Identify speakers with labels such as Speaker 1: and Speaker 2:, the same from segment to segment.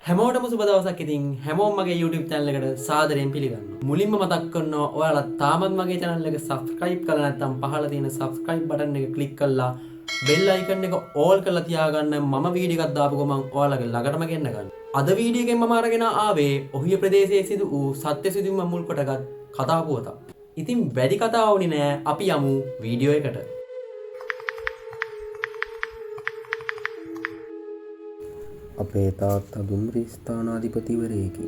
Speaker 1: හැමෝටම සුබ දවසක්. ඉතින් හැමෝම මගේ YouTube channel එකට සාදරයෙන් පිළිගන්නවා. මුලින්ම මතක් කරනවා ඔයාලා තාමත් මගේ channel එක subscribe කරලා නැත්නම් පහළ තියෙන subscribe button එක click කරලා bell icon එක all කරලා තියාගන්න. මම වීඩියෝ එකක් දාපු ගමන් ඔයාලගේ ළඟටම ගෙන්න ගන්න. අද වීඩියෝ එකෙන් මම අරගෙන ආවේ ඔහිය ප්‍රදේශයේ සිදු වූ සත්‍ය සිදුවීම මුල් කොටගත් කතා පුවතක්. ඉතින් වැඩි කතා වුණේ නෑ, අපි යමු වීඩියෝ එකට.
Speaker 2: අපේ තාත්තා දුම්රිය ස්ථානාධිපතිවරයෙකි.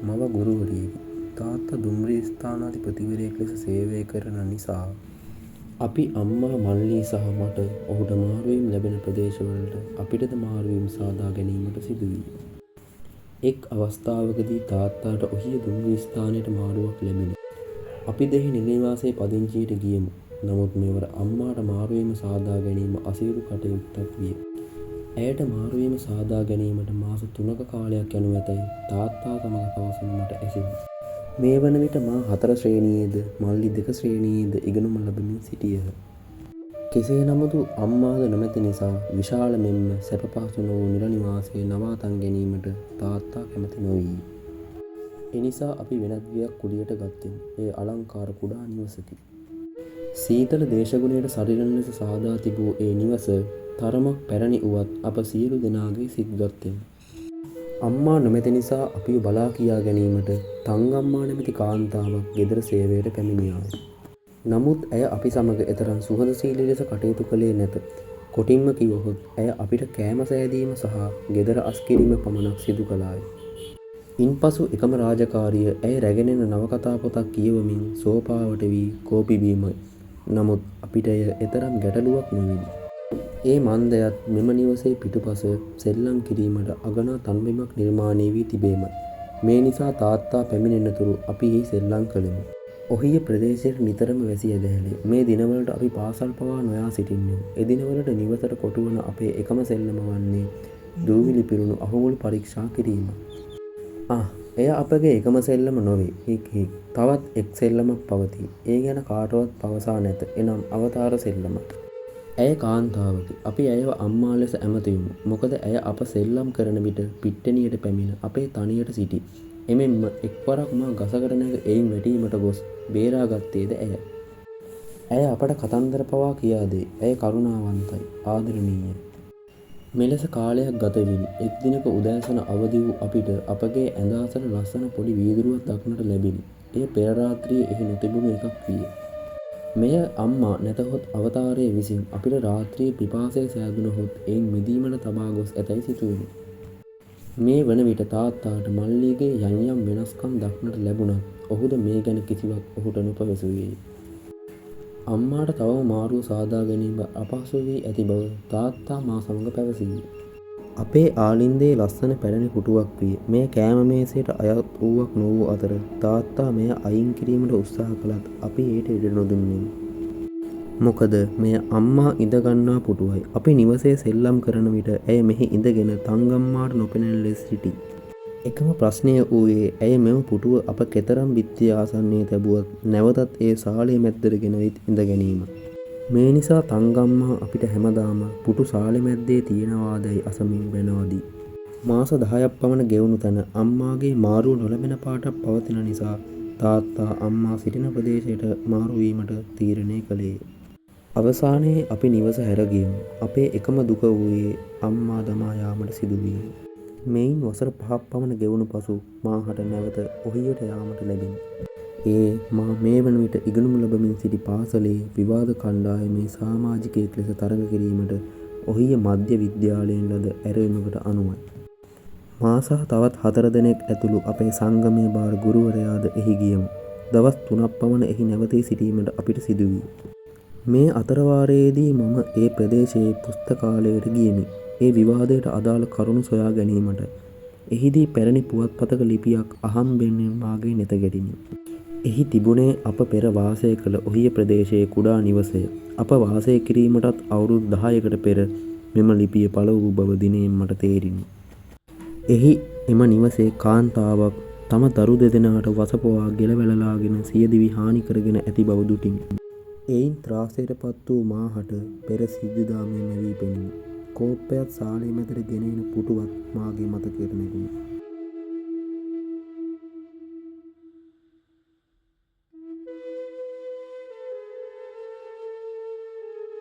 Speaker 2: මව ගුරුවරියකි. තාත්තා දුම්රිය ස්ථානාධිපතිවරයෙක් ලෙස සේවය කරන නිසා අපි අම්මා මල්ලී සහ මට ඔහුට මාරුවීම් ලැබෙන ප්‍රදේශවලට අපිටද මාරුවීම් සාදා ගැනීමට සිදුවිය. එක් අවස්ථාවකදී තාත්තාට ඔහිය දුම්රිය ස්ථානයට මාරුවක් ලැබිණි. අපි දෙහි නිලවාසයේ පදිංචියට ගියෙමු. නමුත් මෙවර අම්මාට මාරුවීම සාදා ගැනීම අසීරු කටයුත්තක් විය. ඇයට මාරුවීම සාදා ගැනීමට මාස 3ක කාලයක් යනු ඇතැයි තාත්තා සමග පවසන මට ඇසිණි. මේ වන විට මා 4 ශ්‍රේණියේද මල්ලි 2 ශ්‍රේණියේද ඉගෙනුම ලබමින් සිටියහ. කෙසේ නමුතු අම්මාද නොමැති නිසා විශාල මෙන්ම සැප පහසු නොවූ නිල නිවාසයේ නවාතන් ගැනීමට තාත්තා කැමති නොවී. එනිසා අපි වෙනත් ගයක් කුලියට ගත්තෙමු. ඒ අලංකාර කුඩා නිවසකි. සීතල දේශගුණයට සරිලන ලෙස සාදා තිබූ ඒ නිවස තරමක් පැරණි වුවත් අප සියලු දෙනාගේ සිත් ගත්තෙමු. අම්මා නොමැති නිසා අපිව බලා කියා ගැනීමට තංගම්මා නැමැති කාන්තාවක් ගෙදර සේවයට පැමිණියාය. නමුත් ඇය අපි සමග එතරම් සුහදශීලී ලෙස කටයුතු කළේ නැත. කොටින්ම කිවහොත් ඇය අපිට කෑම සෑදීම සහ ගෙදර අස්කිරීම පමණක් සිදු කළාය. ඉන්පසු එකම රාජකාරිය ඇය රැගෙන එන නවකතා පොතක් කියවමින් සෝපාවට වී කෝපි බීමයි. නමුත් අපිට එය එතරම් ගැටලුවක් නොවිනි. ඒ මන්දයත් මෙම නිවසේ පිටුපස සෙල්ලම් කිරීමට අගනා තන්බිමක් නිර්මාණය වී තිබේමයි. මේ නිසා තාත්තා පැමිණෙනතුරු අපි එහි සෙල්ලම් කළෙමු. ඔහිය ප්‍රදේශයට නිතරම වැසි ඇදහැලේ. මේ දිනවලට අපි පාසල් පවා නොයා සිටින්නෙමු. එදිනවලට නිවසට කොටුවන අපේ එකම සෙල්ලම වන්නේ දූවිලි පිරුණු අහුමුළු පරීක්ෂා කිරීම. එය අපගේ එකම සෙල්ලම නොවේ. තවත් එක් සෙල්ලමක් පවතී. ඒ ගැන කාටවත් පවසා නැත. එනම් අවතාර සෙල්ලමක්. ඇය කාන්තාවකි. අපි ඇයව අම්මා ලෙස ඇමතිමු. මොකද ඇය අප සෙල්ලම් කරන විට පිට්ටනියට පැමිණ අපේ තනියට සිටි. එමෙන්ම එක්වරක් මා ගසකට නැග එයින් වැටීමට ගොස් බේරාගත්තේද ඇය. ඇය අපට කතන්දර පවා කියා දේ. ඇය කරුණාවන්තයි, ආදරණීයයි. මෙලෙස කාලයක් ගත විණි. එක් දිනක උදෑසන අවදි වූ අපිට අපගේ ඇඳ අසල ලස්සන පොඩි වීදුරුවක් දක්නට ලැබිණි. එය පෙර රාත්‍රියේ එහි නොතිබුණු එකක් විය. මෙය අම්මා නැතහොත් අවතාරයේ විසින් අපිට රාත්‍රියේ පිපාසය සෑදුනහොත් එයින් මිදීමට තබා ගොස් ඇතැයි සිතුවිනි. මේ වන විට තාත්තාට මල්ලීගේ යම් යම් වෙනස්කම් දක්නට ලැබුණත් ඔහුද මේ ගැන කිසිවක් ඔහුට නොපවසුවේය. අම්මාට තවම මාරුව සාදා ගැනීම අපහසු වී ඇති බව තාත්තා මා සමග පැවසීය. අපේ ආලින්දයේ ලස්සන පැරණි පුටුවක් විය. මෙය කෑම මේසයට අයත් වූවක් නොවූ අතර තාත්තා මෙය අයින් කිරීමට උත්සාහ කළත් අපි ඊට ඉඩ නොදුන්නෙමු. මොකද මෙය අම්මා ඉඳගන්නා පුටුවයි. අපි නිවසේ සෙල්ලම් කරන විට ඇය මෙහි ඉඳගෙන තංගම්මාට නොපෙනෙන ලෙස සිටි. එකම ප්‍රශ්නය වූයේ ඇය මෙම පුටුව අප කෙතරම් බිත්තිය ආසන්නයේ තැබුවත් නැවතත් ඒ සාලේ මැද්දට ගෙන ඉඳ ගැනීම. මේ නිසා තංගම්මා අපිට හැමදාම පුටු සාලේ මැද්දේ තියෙනවාදැයි අසමින් වෙනවදී. මාස 10ක් පමණ ගෙවුණු තැන අම්මාගේ මාරුව නොලැබෙන පාටක් පවතින නිසා තාත්තා අම්මා සිටින ප්‍රදේශයට මාරු වීමට තීරණය කළේ. අවසානයේ අපි නිවස හැර ගියමු. අපේ එකම දුක වූයේ අම්මා දමා යාමට සිදුවීම. මෙයින් වසර 5ක් පමණ ගෙවුණු පසු මාහට නැවත ඔහියට යාමට ලැබිණි. මා මේ වන විට ඉගෙනුම ලබමින් සිටි පාසලේ විවාද කණ්ඩායමේ සමාජිකයෙක් ලෙස තරඟ කිරීමට ඔහිය මධ්‍ය විද්‍යාලයෙන් ලද ඇරයුමකට අනුවයි. මා සහ තවත් 4 දෙනෙක් ඇතුළු අපේ සංගමයේ භාර ගුරුවරයාද එහි ගියමු. දවස් 3ක් පමණ එහි නැවතී සිටීමට අපිට සිදුවිය. මේ අතරවාරයේදී මම ඒ ප්‍රදේශයේ පුස්තකාලයට ගියෙමි. ඒ විවාදයට අදාළ කරුණු සොයා ගැනීමට. එහිදී පැරණි පුවත්පතක ලිපියක් අහම්බෙන් මාගේ නෙත ගැටිනි. එහි තිබුණේ අප පෙර වාසය කළ ඔහිය ප්‍රදේශයේ කුඩා නිවසය. අප වාසය කිරීමටත් අවුරුදු 10කට පෙර මෙම ලිපිය පළ වූ බව දිනෙන් මට තේරිණි. එහි එම නිවසේ කාන්තාවක් තම දරු දෙදෙනාට වසපවා ගෙලවැළලාගෙන සියදිවි හානි කරගෙන ඇති බව දුටිමි. එයින් ත්‍රාසයට පත් වූ මාහට පෙර සිද්ධාමය නැවී පෙනුනි. කෝප්පයත් සාලේ මැදට ගෙන එන පුටුවත් මාගේ මතකයට නැගුණි.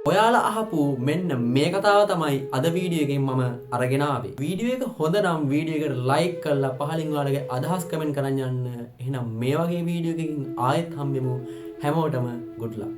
Speaker 1: ඔයාලා අහපු මෙන්න මේ කතාව තමයි අද වීඩියෝ එකෙන් මම අරගෙන ආවේ. වීඩියෝ එක හොඳ නම් වීඩියෝ එකට ලයික් කරලා පහලින් ඔයාලගේ අදහස් කමෙන්ට් කරන්න යන්න. එහෙනම් මේ වගේ වීඩියෝ එකකින් ආයෙත් හම්බෙමු. හැමෝටම good luck.